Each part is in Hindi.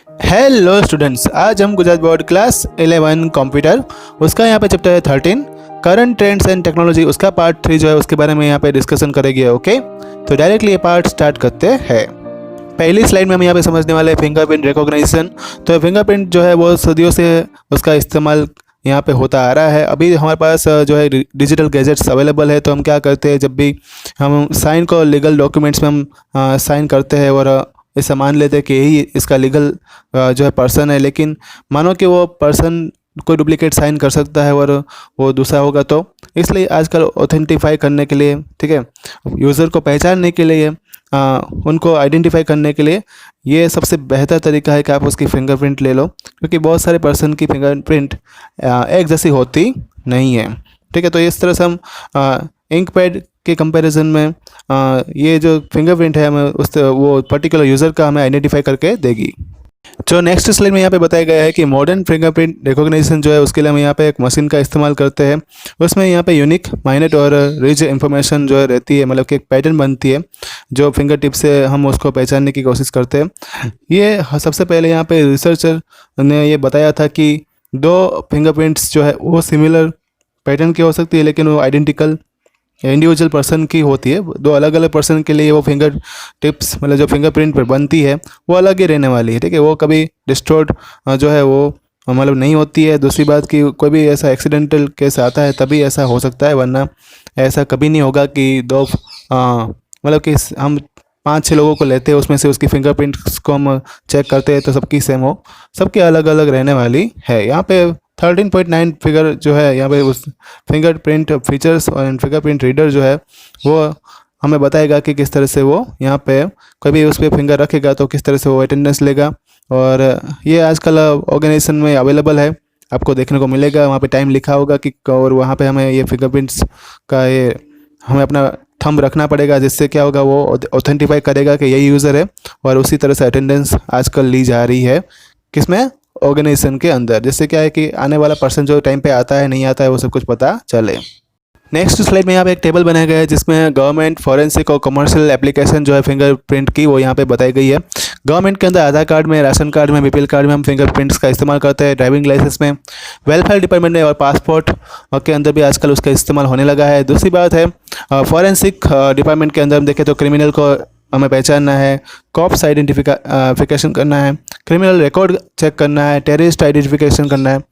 हेलो स्टूडेंट्स, आज हम गुजरात बोर्ड क्लास 11 कंप्यूटर उसका यहाँ पे चैप्टर है 13 करंट ट्रेंड्स एंड टेक्नोलॉजी, उसका पार्ट 3 जो है उसके बारे में यहाँ पे डिस्कशन करेंगे। ओके, तो डायरेक्टली ये पार्ट स्टार्ट करते हैं। पहली स्लाइड में हम यहाँ पे समझने वाले हैं फिंगरप्रिंट रिकॉग्निशन। तो फिंगरप्रिंट जो है वो सदियों से उसका इस्तेमाल यहाँ पे होता आ रहा है। अभी हमारे पास जो है डिजिटल गैजेट्स अवेलेबल है, तो हम क्या करते हैं, जब भी हम साइन को लीगल डॉक्यूमेंट्स में हम साइन करते हैं और ऐसा मान लेते हैं कि यही इसका लीगल जो है पर्सन है, लेकिन मानो कि वो पर्सन कोई डुप्लीकेट साइन कर सकता है और वो दूसरा होगा, तो इसलिए आजकल ऑथेंटिफाई करने के लिए, ठीक है, यूज़र को पहचानने के लिए, उनको आइडेंटिफाई करने के लिए ये सबसे बेहतर तरीका है कि आप उसकी फिंगरप्रिंट ले लो, क्योंकि बहुत सारे पर्सन की फिंगरप्रिंट एक जैसी होती नहीं है। ठीक है, तो इस तरह से हम इंक पैड के कंपैरिजन में ये जो फिंगरप्रिंट है हमें उस वो पर्टिकुलर यूज़र का हमें आइडेंटिफाई करके देगी। जो नेक्स्ट स्लाइड में यहाँ पे बताया गया है कि मॉडर्न फिंगरप्रिंट रिकॉग्निशन जो है उसके लिए हम यहाँ पे एक मशीन का इस्तेमाल करते हैं। उसमें यहाँ पे यूनिक, माइनट और रिच इंफॉर्मेशन जो है रहती है, मतलब कि एक पैटर्न बनती है जो फिंगर टिप से हम उसको पहचानने की कोशिश करते हैं। ये सबसे पहले यहाँ पे रिसर्चर ने ये बताया था कि दो फिंगरप्रिंट्स जो है वो सिमिलर पैटर्न की हो सकती है, लेकिन वो आइडेंटिकल इंडिविजुअल पर्सन की होती है। दो अलग अलग पर्सन के लिए वो फिंगर टिप्स, मतलब जो फिंगरप्रिंट पर बनती है वो अलग ही रहने वाली है। ठीक है, वो कभी डिस्टोर्ट जो है वो मतलब नहीं होती है। दूसरी बात कि कोई भी ऐसा एक्सीडेंटल केस आता है तभी ऐसा हो सकता है, वरना ऐसा कभी नहीं होगा कि दो मतलब कि हम 5-6 लोगों को लेते हैं, उसमें से उसकी फिंगरप्रिंट्स को हम चेक करते हैं तो सबकी सेम हो, सबकी अलग अलग रहने वाली है। यहाँ पे 13.9 फिगर जो है यहाँ पे उस फिंगरप्रिंट फीचर्स और फिंगरप्रिंट रीडर जो है वो हमें बताएगा कि किस तरह से वो यहाँ पे कोई भी उस पर फिंगर रखेगा तो किस तरह से वो अटेंडेंस लेगा। और ये आजकल ऑर्गेनाइजेशन में अवेलेबल है, आपको देखने को मिलेगा। वहाँ पे टाइम लिखा होगा कि, और वहाँ पे हमें ये फिंगरप्रिंट्स का ये हमें अपना थंब रखना पड़ेगा, जिससे क्या होगा वो ऑथेंटिफाई करेगा कि यही यूज़र है। और उसी तरह से अटेंडेंस आजकल ली जा रही है किसमें, ऑर्गेनाइजेशन के अंदर, जिससे क्या है कि आने वाला पर्सन जो टाइम पे आता है नहीं आता है वो सब कुछ पता चले। नेक्स्ट स्लाइड में यहाँ पे एक टेबल बनाया गया है जिसमें गवर्नमेंट, फॉरेंसिक और कमर्शियल एप्लीकेशन जो है फिंगरप्रिंट की वो यहाँ पे बताई गई है। गवर्नमेंट के अंदर आधार कार्ड में, राशन कार्ड में, बीपीएल कार्ड में हम फिंगरप्रिंट्स का इस्तेमाल करते हैं। ड्राइविंग लाइसेंस में, वेलफेयर डिपार्टमेंट में और पासपोर्ट के अंदर भी आजकल उसका इस्तेमाल होने लगा है। दूसरी बात है फॉरेंसिक डिपार्टमेंट के अंदर हम देखें तो क्रिमिनल को हमें पहचानना है, कॉप्स आइडेंटिफिकेशन करना है, क्रिमिनल रिकॉर्ड चेक करना है, टेररिस्ट आइडेंटिफिकेशन करना है,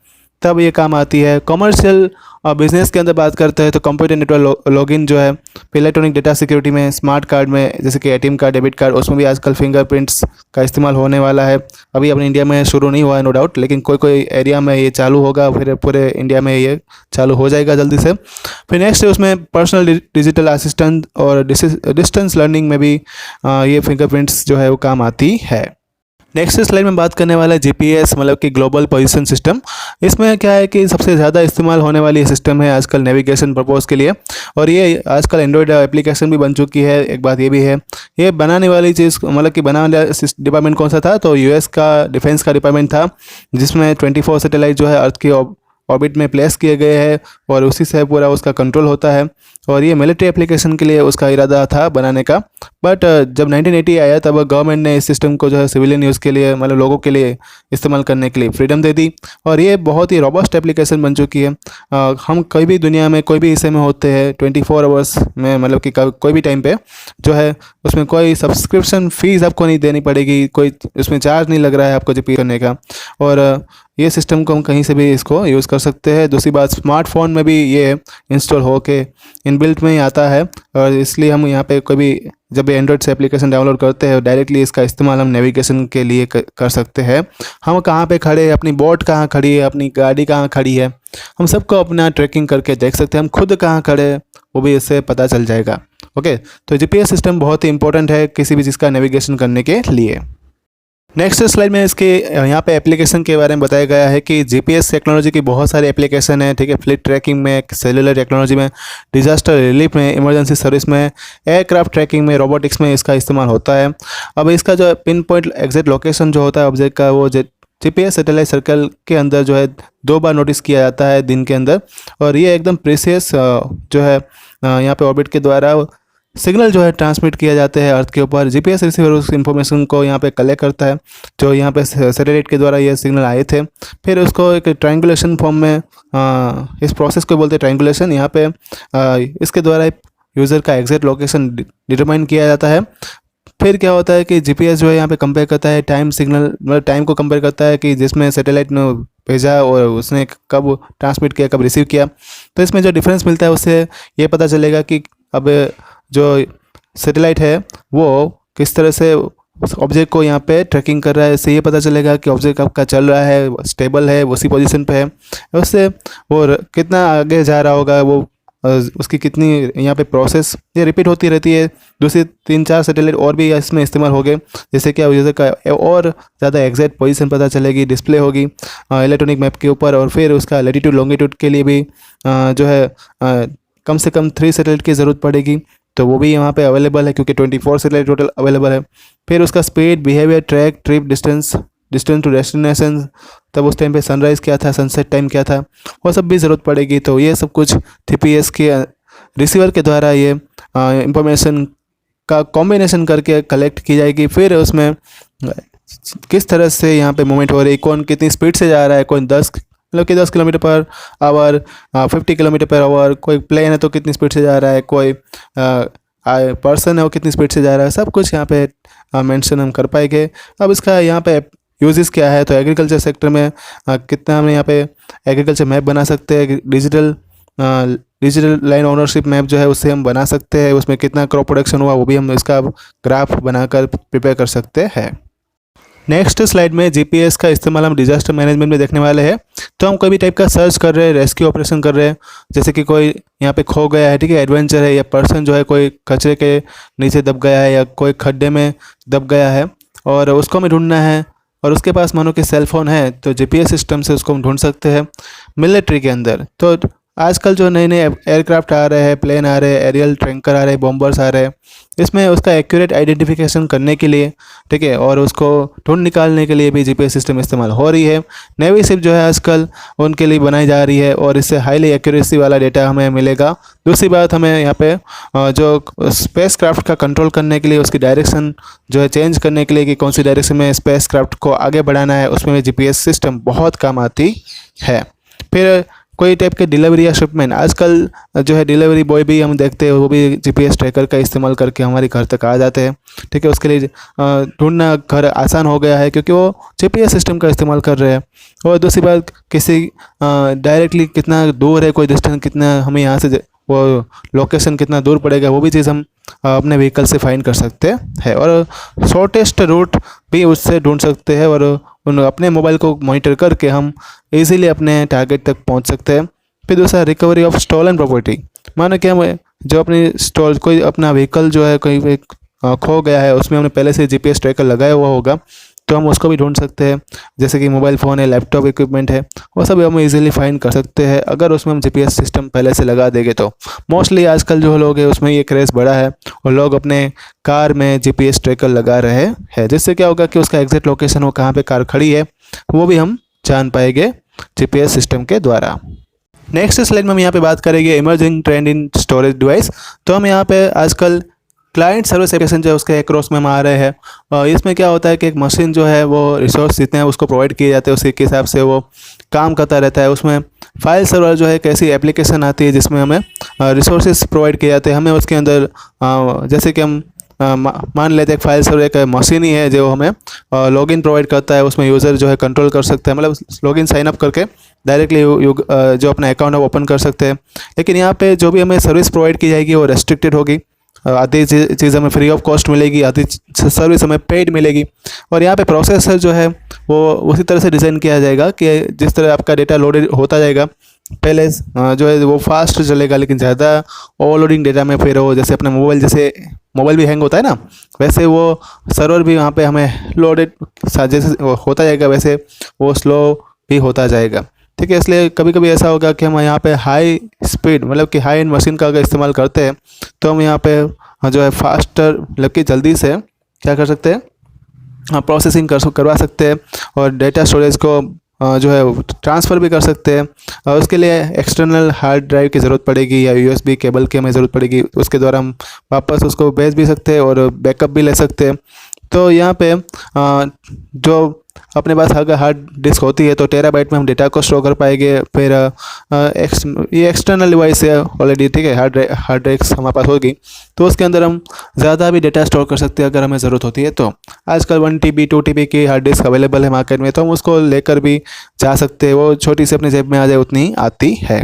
तब ये काम आती है। कमर्शियल बिजनेस के अंदर बात करते हैं तो कंप्यूटर नेटवर्क लॉगिन जो है, इलेक्ट्रॉनिक डेटा सिक्योरिटी में, स्मार्ट कार्ड में जैसे कि एटीएम कार्ड, डेबिट कार्ड, उसमें भी आजकल फिंगरप्रिंट्स का इस्तेमाल होने वाला है। अभी अपने इंडिया में शुरू नहीं हुआ है नो डाउट, लेकिन कोई कोई एरिया में ये चालू होगा, फिर पूरे इंडिया में ये चालू हो जाएगा जल्दी से। फिर नेक्स्ट है उसमें पर्सनल डिजिटल असिस्टेंट और डिस्टेंस लर्निंग में भी ये फिंगरप्रिंट्स जो है वो काम आती है। नेक्स्ट स्लाइड में बात करने वाला है जीपीएस, मतलब कि ग्लोबल पोजीशन सिस्टम। इसमें क्या है कि सबसे ज़्यादा इस्तेमाल होने वाली सिस्टम है आजकल नेविगेशन पर्पज़ के लिए, और ये आजकल एंड्रॉयड एप्लीकेशन भी बन चुकी है। एक बात ये भी है, ये बनाने वाली चीज़, मतलब कि बनाने वाला डिपार्टमेंट कौन सा था, तो यूएस का डिफेंस का डिपार्टमेंट था, जिसमें 24 सैटेलाइट जो है अर्थ की ऑर्बिट में प्लेस किए गए हैं और उसी से पूरा उसका कंट्रोल होता है। और ये मिलिट्री एप्लीकेशन के लिए उसका इरादा था बनाने का, बट जब 1980 आया तब गवर्नमेंट ने इस सिस्टम को जो है सिविलियन यूज़ के लिए, मतलब लोगों के लिए इस्तेमाल करने के लिए फ्रीडम दे दी, और ये बहुत ही रोबस्ट एप्लीकेशन बन चुकी है। हम कोई भी दुनिया में कोई भी हिस्से में होते हैं 24 आवर्स में, मतलब कि कोई भी टाइम पे जो है उसमें कोई सब्सक्रिप्शन फ़ीस आपको नहीं देनी पड़ेगी, कोई उसमें चार्ज नहीं लग रहा है आपको जीपी करने का, और ये सिस्टम को हम कहीं से भी इसको यूज़ कर सकते हैं। दूसरी बात, स्मार्टफोन में भी ये इंस्टॉल होके इनबिल्ट में ही आता है, और इसलिए हम यहाँ पे कोई भी जब भी एंड्रॉयड से एप्लीकेशन डाउनलोड करते हैं डायरेक्टली इसका इस्तेमाल हम नेविगेशन के लिए कर सकते हैं। हम कहाँ पे खड़े हैं, अपनी बोट कहाँ खड़ी है, अपनी गाड़ी कहाँ खड़ी है, हम सबको अपना ट्रैकिंग करके देख सकते हैं। हम खुद कहाँ खड़े हैं वो भी इससे पता चल जाएगा। ओके, तो जीपीएस सिस्टम बहुत ही इंपॉर्टेंट है किसी भी चीज़ का नेविगेशन करने के लिए। नेक्स्ट स्लाइड में इसके यहाँ पे एप्लीकेशन के बारे में बताया गया है कि जीपीएस टेक्नोलॉजी की बहुत सारे एप्लीकेशन है। ठीक है, फ्लीट ट्रैकिंग में, सेलुलर टेक्नोलॉजी में, डिजास्टर रिलीफ में, इमरजेंसी सर्विस में, एयरक्राफ्ट ट्रैकिंग में, रोबोटिक्स में इसका इस्तेमाल होता है। अब इसका जो पिन पॉइंट एग्जैक्ट लोकेशन जो होता है ऑब्जेक्ट का, वो जीपीएस सैटेलाइट सर्कल के अंदर जो है 2 बार नोटिस किया जाता है दिन के अंदर, और ये एकदम प्रीसियस जो है यहाँ पे ऑर्बिट के द्वारा सिग्नल जो है ट्रांसमिट किया जाते हैं अर्थ के ऊपर। जीपीएस रिसीवर उस इन्फॉर्मेशन को यहाँ पे कलेक्ट करता है, जो यहाँ पे सैटेलाइट के द्वारा ये सिग्नल आए थे। फिर उसको एक ट्रायंगुलेशन फॉर्म में इस प्रोसेस को बोलते हैं ट्रायंगुलेशन। यहाँ पे इसके द्वारा यूज़र का एग्जैक्ट लोकेशन डिटरमाइन किया जाता है। फिर क्या होता है कि जीपीएस जो है यहाँ पे कंपेयर करता है टाइम सिग्नल, मतलब टाइम को कंपेयर करता है कि जिसमें सैटेलाइट ने भेजा और उसने कब ट्रांसमिट किया, कब रिसीव किया। तो इसमें जो डिफरेंस मिलता है उससे ये पता चलेगा कि अब जो सैटेलाइट है वो किस तरह से उस ऑब्जेक्ट को यहाँ पे ट्रैकिंग कर रहा है। इससे ये पता चलेगा कि ऑब्जेक्ट आपका चल रहा है, स्टेबल है, उसी पोजीशन पे है। उससे वो कितना आगे जा रहा होगा, वो उसकी कितनी यहाँ पे प्रोसेस ये रिपीट होती रहती है। दूसरी 3-4 सैटेलाइट और भी इसमें इस्तेमाल हो गए, जैसे कि यूज़र का और ज़्यादा एग्जैक्ट पोजीशन पता चलेगी, डिस्प्ले होगी इलेक्ट्रॉनिक मैप के ऊपर। और फिर उसका लैटिट्यूड लॉन्गिट्यूड के लिए भी जो है कम से कम 3 सैटेलाइट की ज़रूरत पड़ेगी, तो वो भी यहाँ पे अवेलेबल है क्योंकि 24 सैटेलाइट टोटल अवेलेबल है। फिर उसका speed, behaviour, track, trip, distance to destination, तब उस टाइम पे सनराइज़ क्या था, सनसेट टाइम क्या था, वो सब भी ज़रूरत पड़ेगी। तो ये सब कुछ जीपीएस के रिसीवर के द्वारा ये इंफॉर्मेशन का कॉम्बिनेशन करके कलेक्ट की जाएगी। फिर उसमें किस तरह से यहाँ पे मूवमेंट हो रही, कौन कितनी स्पीड से जा रहा है, कौन 10 kilometre per hour, 50 kilometre per hour, कोई प्लेन है तो कितनी स्पीड से जा रहा है, कोई पर्सन है वो कितनी स्पीड से जा रहा है, सब कुछ यहाँ पे मेंशन हम कर पाएंगे। अब इसका यहाँ पे यूजेस क्या है, तो एग्रीकल्चर सेक्टर में कितना हम यहाँ पे एग्रीकल्चर मैप बना सकते हैं, डिजिटल लाइन ओनरशिप मैप जो है उससे हम बना सकते हैं। उसमें कितना क्रॉप प्रोडक्शन हुआ वो भी हम इसका ग्राफ बनाकर प्रिपेयर कर सकते हैं। नेक्स्ट स्लाइड में जीपीएस का इस्तेमाल हम डिजास्टर मैनेजमेंट में देखने वाले हैं। तो हम कोई भी टाइप का सर्च कर रहे हैं, रेस्क्यू ऑपरेशन कर रहे हैं, जैसे कि कोई यहाँ पे खो गया है, ठीक है, एडवेंचर है, या पर्सन जो है कोई कचरे के नीचे दब गया है या कोई खड्डे में दब गया है और उसको हमें ढूंढना है, और उसके पास मानो कि सेल फोन है तो जीपीएस सिस्टम से उसको हम ढूंढ सकते हैं। मिलिट्री के अंदर तो आजकल जो नए नए एयरक्राफ्ट आ रहे हैं, प्लेन आ रहे हैं, एरियल टैंकर आ रहे हैं, बॉम्बर्स आ रहे हैं, इसमें उसका एक्यूरेट आइडेंटिफिकेशन करने के लिए, ठीक है, और उसको ढूंढ निकालने के लिए भी जीपीएस सिस्टम इस्तेमाल हो रही है। नेवी शिप जो है आजकल उनके लिए बनाई जा रही है और इससे हाईली एक्यूरेसी वाला डेटा हमें मिलेगा। दूसरी बात, हमें यहाँ पे जो स्पेस क्राफ्ट का कंट्रोल करने के लिए, उसकी डायरेक्शन जो है चेंज करने के लिए कि कौन सी डायरेक्शन में स्पेस क्राफ्ट को आगे बढ़ाना है, उसमें भी जीपीएस सिस्टम बहुत काम आती है। फिर कोई टाइप के डिलीवरी या शिपमेंट, आजकल जो है डिलीवरी बॉय भी हम देखते हैं वो भी जीपीएस ट्रैकर का इस्तेमाल करके हमारे घर तक आ जाते हैं, ठीक है। उसके लिए ढूंढना घर आसान हो गया है क्योंकि वो जीपीएस सिस्टम का इस्तेमाल कर रहे हैं। और दूसरी बात, किसी डायरेक्टली कितना दूर है, कोई डिस्टेंस कितना हमें यहाँ से वो लोकेशन कितना दूर पड़ेगा, वो भी चीज़ हम अपने व्हीकल से फाइंड कर सकते हैं। और शॉर्टेस्ट रूट भी उससे ढूंढ सकते हैं और अपने मोबाइल को मॉनिटर करके हम इजीली अपने टारगेट तक पहुंच सकते हैं। फिर दूसरा, रिकवरी ऑफ स्टॉलन प्रॉपर्टी। मानो कि हम जो अपनी कोई अपना व्हीकल जो है कोई खो गया है, उसमें हमने पहले से जीपीएस ट्रैकर लगाया हुआ होगा तो हम उसको भी ढूंढ सकते हैं, जैसे कि मोबाइल फ़ोन है, लैपटॉप इक्विपमेंट है, वो सब हम इजीली फाइंड कर सकते हैं अगर उसमें हम जीपीएस सिस्टम पहले से लगा देंगे। तो मोस्टली आजकल जो लोग हैं उसमें ये क्रेज़ बड़ा है और लोग अपने कार में जीपीएस ट्रैकर लगा रहे हैं, जिससे क्या होगा कि उसका एग्जैक्ट लोकेशन, वो कहाँ पे कार खड़ी है, वो भी हम जान पाएंगे जीपीएस सिस्टम के द्वारा। नेक्स्ट स्लाइड में हम यहाँ पे बात करेंगे इमर्जिंग ट्रेंड इन स्टोरेज डिवाइस। तो हम यहाँ पे आजकल क्लाइंट सर्विस एप्लीकेशन जो है उसके एक्रॉस में हम आ रहे हैं, और इसमें क्या होता है कि एक मशीन जो है वो रिसोर्स जितने हैं उसको प्रोवाइड किए जाते हैं, उसी के हिसाब से वो काम करता रहता है। उसमें फाइल सर्वर जो है एक ऐसी एप्लीकेशन आती है जिसमें हमें रिसोर्सेज प्रोवाइड किए जाते हैं। हमें उसके अंदर जैसे कि हम मान लेते हैं एक फाइल सर्वर एक मशीन ही है जो हमें लॉगिन प्रोवाइड करता है, उसमें यूज़र जो है कंट्रोल कर सकते हैं, मतलब लॉगिन साइन अप करके डायरेक्टली जो अपना अकाउंट है ओपन कर सकते हैं। लेकिन यहाँ पे जो भी हमें सर्विस प्रोवाइड की जाएगी वो रेस्ट्रिक्टेड होगी, आधी चीज़ हमें फ्री ऑफ कॉस्ट मिलेगी, आधी सर्विस हमें पेड मिलेगी। और यहाँ पे प्रोसेसर जो है वो उसी तरह से डिज़ाइन किया जाएगा कि जिस तरह आपका डेटा लोडेड होता जाएगा, पहले जो है वो फास्ट चलेगा, लेकिन ज़्यादा ओवरलोडिंग डेटा में फिर वो जैसे अपना जैसे मोबाइल भी हैंग होता है ना, वैसे वो सर्वर भी वहाँ पे हमें लोडेड जैसे होता जाएगा, वैसे वो स्लो भी होता जाएगा, ठीक है। इसलिए कभी कभी ऐसा होगा कि हम यहाँ पे हाई स्पीड, मतलब कि हाई एंड मशीन का अगर इस्तेमाल करते हैं तो हम यहाँ पे जो है फास्टर, मतलब कि जल्दी से क्या कर सकते हैं, प्रोसेसिंग करवा सकते हैं और डेटा स्टोरेज को जो है ट्रांसफ़र भी कर सकते हैं। उसके लिए एक्सटर्नल हार्ड ड्राइव की ज़रूरत पड़ेगी या यूएसबी केबल की हमें ज़रूरत पड़ेगी, उसके द्वारा हम वापस उसको भेज भी सकते हैं और बैकअप भी ले सकते हैं। तो यहाँ पे जो अपने पास अगर हार्ड डिस्क होती है तो टेराबाइट में हम डेटा को स्टोर कर पाएंगे। फिर ये एक्सटर्नल डिवाइस है ऑलरेडी, ठीक है, हार्ड डिस्क हमारे पास होगी तो उसके अंदर हम ज़्यादा भी डेटा स्टोर कर सकते हैं अगर हमें ज़रूरत होती है तो। आजकल 1 TB 2 TB की हार्ड डिस्क अवेलेबल है मार्केट में, तो हम उसको लेकर भी जा सकते हैं, वो छोटी सी अपनी जेब में आ जाए उतनी ही आती है।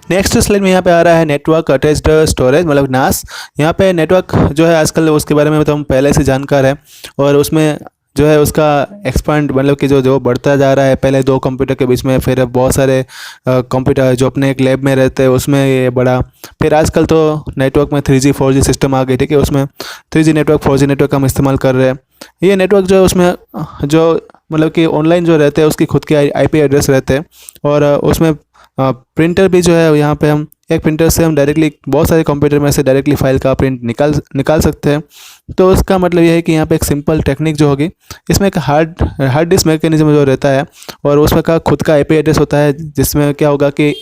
नेक्स्ट स्लाइड में यहाँ पे आ रहा है नेटवर्क अटैच्ड स्टोरेज, मतलब नास। यहाँ पे नेटवर्क जो है आजकल उसके बारे में तो हम पहले से जानकार हैं, और उसमें जो है उसका एक्सपांड मतलब कि जो बढ़ता जा रहा है। पहले 2 कंप्यूटर के बीच में, फिर बहुत सारे कंप्यूटर जो अपने एक लैब में रहते हैं उसमें ये बढ़ा। फिर आजकल तो नेटवर्क में 3G 4G सिस्टम आ गई, ठीक है, उसमें 3G नेटवर्क 4G नेटवर्क हम इस्तेमाल कर रहे हैं। ये नेटवर्क जो है उसमें जो मतलब कि ऑनलाइन जो रहते हैं उसकी खुद के IP एड्रेस रहते हैं, और उसमें प्रिंटर भी जो है यहाँ पे हम एक प्रिंटर से हम डायरेक्टली बहुत सारे कंप्यूटर में से डायरेक्टली फाइल का प्रिंट निकाल सकते हैं। तो उसका मतलब ये है कि यहाँ पे एक सिंपल टेक्निक जो होगी, इसमें एक हार्ड डिस्क मैकेनिज्म जो रहता है और उसमें का खुद का IP एड्रेस होता है, जिसमें क्या होगा कि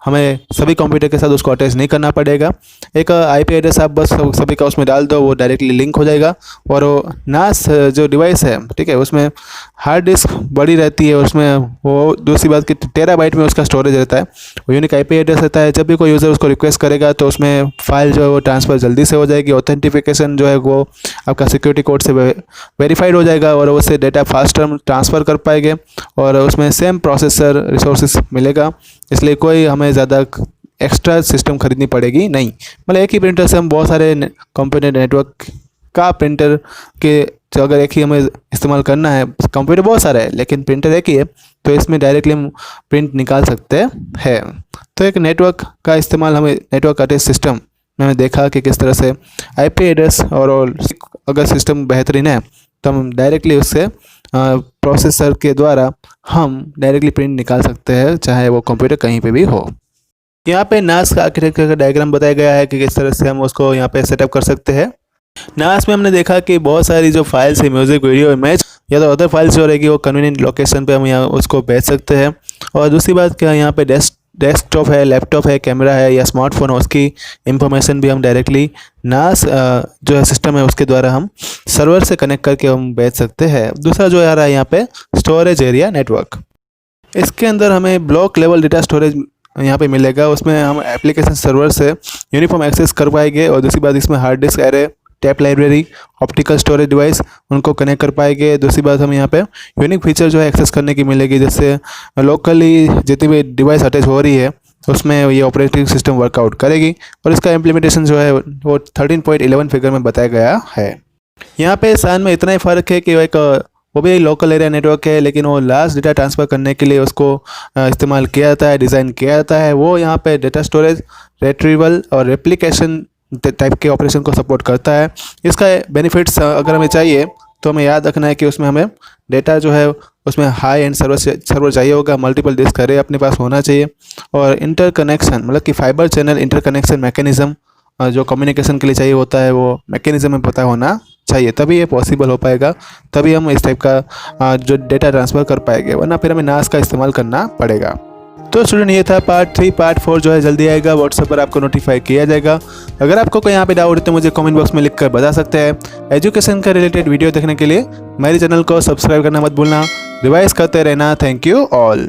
हमें सभी कंप्यूटर के साथ उसको अटैच नहीं करना पड़ेगा। एक IP एड्रेस आप बस सभी का उसमें डाल दो, वो डायरेक्टली लिंक हो जाएगा। और वो नास जो डिवाइस है, ठीक है, उसमें हार्ड डिस्क बड़ी रहती है, उसमें वो दूसरी बात कि टेराबाइट में उसका स्टोरेज रहता है, वो यूनिक IP एड्रेस रहता है। जब भी कोई यूज़र उसको रिक्वेस्ट करेगा तो उसमें फाइल जो है वो ट्रांसफ़र जल्दी से हो जाएगी। ऑथेंटिफिकेशन जो है वो आपका सिक्योरिटी कोड से वेरीफाइड हो जाएगा और उससे डेटा फास्ट ट्रांसफ़र कर पाएंगे, और उसमें सेम प्रोसेसर रिसोर्सेज मिलेगा, इसलिए कोई हमें ज़्यादा एक्स्ट्रा सिस्टम खरीदनी पड़ेगी नहीं। मतलब एक ही प्रिंटर से हम बहुत सारे कंप्यूटर नेटवर्क का प्रिंटर के जो अगर एक ही हमें इस्तेमाल करना है, कंप्यूटर बहुत सारे है लेकिन प्रिंटर एक ही है, तो इसमें डायरेक्टली हम प्रिंट निकाल सकते हैं। तो एक नेटवर्क का इस्तेमाल हमें नेटवर्क अटैच सिस्टम मैंने देखा कि किस तरह से IP एड्रेस और अगर सिस्टम बेहतरीन है तो हम डायरेक्टली उससे प्रोसेसर के द्वारा हम डायरेक्टली प्रिंट निकाल सकते हैं, चाहे वो कंप्यूटर कहीं पे भी हो। यहाँ पे नास का आर्किटेक्चर का डायग्राम बताया गया है कि किस तरह से हम उसको यहाँ पे सेटअप कर सकते हैं। नास में हमने देखा कि बहुत सारी जो फाइल्स है, म्यूज़िक, वीडियो, इमेज या तो अदर फाइल्स जो रहेगी वो कन्वीनियंट लोकेशन पे हम यहाँ उसको भेज सकते हैं। और दूसरी बात क्या, यहाँ पे डेस्कटॉप है, लैपटॉप है, कैमरा है या स्मार्टफोन है, उसकी इंफॉर्मेशन भी हम डायरेक्टली नास जो है सिस्टम है उसके द्वारा हम सर्वर से कनेक्ट करके हम भेज सकते हैं। दूसरा जो आ रहा है यहाँ पे स्टोरेज एरिया नेटवर्क, इसके अंदर हमें ब्लॉक लेवल डेटा स्टोरेज यहाँ पे मिलेगा। उसमें हम एप्लीकेशन सर्वर से यूनिफॉर्म एक्सेस कर पाएंगे, और दूसरी बात इसमें hard disk array, tap library, optical storage device उनको कनेक्ट कर पाएंगे। दूसरी बात हम यहाँ पे यूनिक फीचर जो है एक्सेस करने की मिलेगी, जैसे लोकली जितनी भी डिवाइस अटैच हो रही है उसमें ये ऑपरेटिंग सिस्टम वर्कआउट करेगी, और इसका इम्प्लीमेंटेशन जो है वो 13.11 फिगर में बताया गया है। यहाँ पे सान में इतना ही फ़र्क है कि वो भी लोकल एरिया नेटवर्क है, लेकिन वो लास्ट डेटा ट्रांसफ़र करने के लिए उसको इस्तेमाल किया जाता है, डिज़ाइन किया जाता है। वो यहाँ पे डेटा स्टोरेज, रिट्रीवल और रेप्लिकेशन टाइप के ऑपरेशन को सपोर्ट करता है। इसका बेनिफिट्स अगर हमें चाहिए तो हमें याद रखना है कि उसमें हमें डेटा जो है उसमें हाई एंड सर्वर चाहिए होगा, मल्टीपल डिस्क एरे अपने पास होना चाहिए, और इंटरकनेक्शन मतलब कि फाइबर चैनल इंटरकनेक्शन मैकेनिज़्म जो कम्युनिकेशन के लिए चाहिए होता है वो मैकेनिज़्म में पता होना चाहिए, तभी ये पॉसिबल हो पाएगा, तभी हम इस टाइप का जो डेटा ट्रांसफ़र कर पाएंगे, वरना फिर हमें नास का इस्तेमाल करना पड़ेगा। तो स्टूडेंट ये था पार्ट 3। पार्ट 4 जो है जल्दी आएगा, व्हाट्सएप पर आपको नोटिफाई किया जाएगा। अगर आपको कोई यहाँ पे डाउट है तो मुझे कमेंट बॉक्स में लिख कर बता सकते हैं। एजुकेशन का रिलेटेड वीडियो देखने के लिए मेरे चैनल को सब्सक्राइब करना मत भूलना, रिवाइज करते रहना। Thank you all.